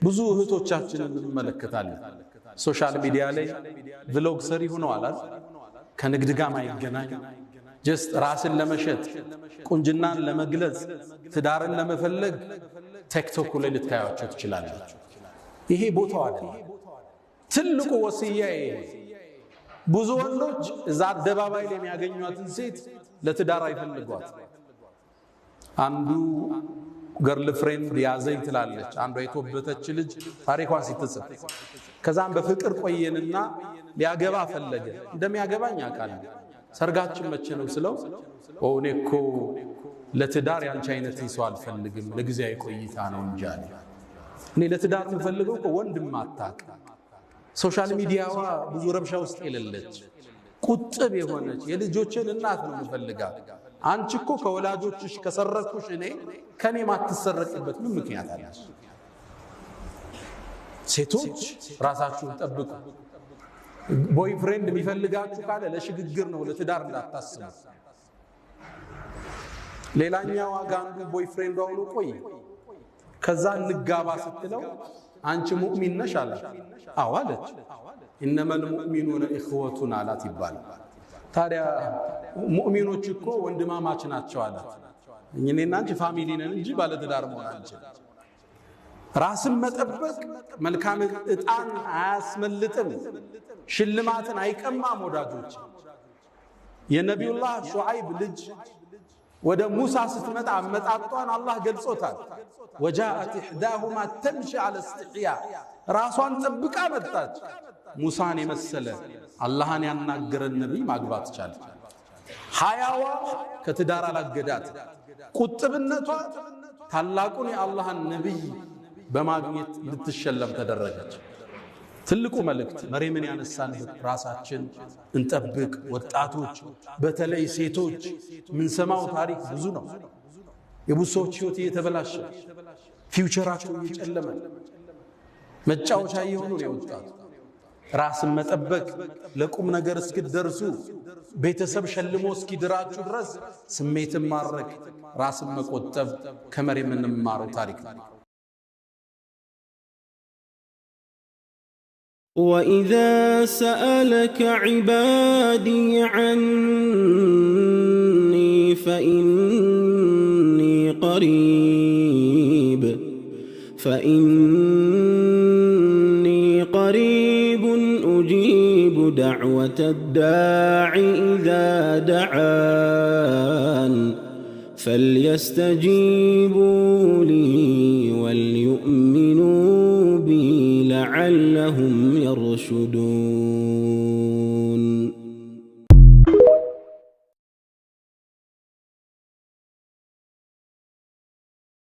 ብዙ እህቶቻችንን እንመለከታለን ሶሻል ሚዲያ ላይ ቭሎግ ሰሪ ሆነዋል ከንግድ ጋር ማይገናኝ ጀስት ራስን ለመሸጥ ቁንጅናን ለመግለጽ ትዳርን ለመፈለግ ቲክቶክ ላይ ልታያቸው ትችላላችሁ ይሄ ቦታው አይደለም ትልቁ ወሲያዬ ብዙ ወንዶች እዛ አደባባይ ላይ የሚያገኙአትን ሴት ለትዳር አይፈልጓት አንዱ ገርል ፍሬንድ ያዘኝ ትላለች አንዷ የተወበተች ልጅ ታሪኳን ሲትጽፍ ከዛም በፍቅር ቆየንና ሊያገባ ፈለገ እንደሚያገባኝ አቃል ሰርጋችን መቼ ነው ስለው ኦኔኮ ለትዳር ያንቺ አይነት ሰው አልፈልግም ለጊዜያዊ ቆይታ ነው እንጂ አለ እኔ ለትዳር የምፈልገው ወንድም አታቅ ሶሻል ሚዲያዋ ብዙ ረብሻ ውስጥ የሌለች ቁጥብ የሆነች የልጆችን እናት ነው የምፈልጋት አንቺ እኮ ከወላጆችሽ ከሰረኩሽ እኔ ከኔ ማትሰረቅበት ምን ምክንያት አለ ሴቶች ራሳችሁን ጠብቁ ቦይፍሬንድ የሚፈልጋችሁ ካለ ለሽግግር ነው ለትዳር እንዳታስቡ ሌላኛው አጋንዱ ቦይፍሬንድ አውሎ ቆይ ከዛ እንጋባ ስትለው አንቺ ሙእሚን ነሽ አለ አዋለች انما المؤمنون اخوتنا አላት ይባላል ታዲያ ሙእሚኖች እኮ ወንድማማች ናቸው አለ እኔና አንቺ ፋሚሊ ነን እንጂ ባለ ትዳር መሆን አንችልም ራስን መጠበቅ መልካም እጣን አያስመልጥም ሽልማትን አይቀማም ወዳጆች የነብዩላህ ሹዓይብ ልጅ ወደ ሙሳ ስትመጣ አመጣጧን አላህ ገልጾታል وجاءت احداهما تمشي على استحياء ራሷን ጠብቃ መጣች ሙሳን የመሰለ አላህን ያናገረን ነብይ ማግባት ቻለ ሐያዋ ከትዳር አላገዳት ቁጥብነቷ ታላቁን የአላህን ነብይ በማግኘት ልትሸለም ተደረገች ትልቁ መልእክት መሪምን ያነሳን ራሳችን እንጠብቅ ወጣቶች በተለይ ሴቶች ምን ሰማው ታሪክ ብዙ ነው የቡሶች ህይወት እየተበላሸ ፊውቸራቸው እየጨለመ መጫወቻ እየሆኑ ነው ወጣቱ ራስን መጠበቅ ለቁም ነገር እስኪደርሱ ቤተሰብ ሸልሞ እስኪድራችሁ ድረስ ስሜትን ማረክ ራስን መቆጠብ ከመሪም እንማረው ታሪክ ነው وإذا سألك عبادي عني فإني قريب أجيب دعوة الداع إذا دعان فليستجيبوا لي وليؤمنوا بي لعلهم يرشدون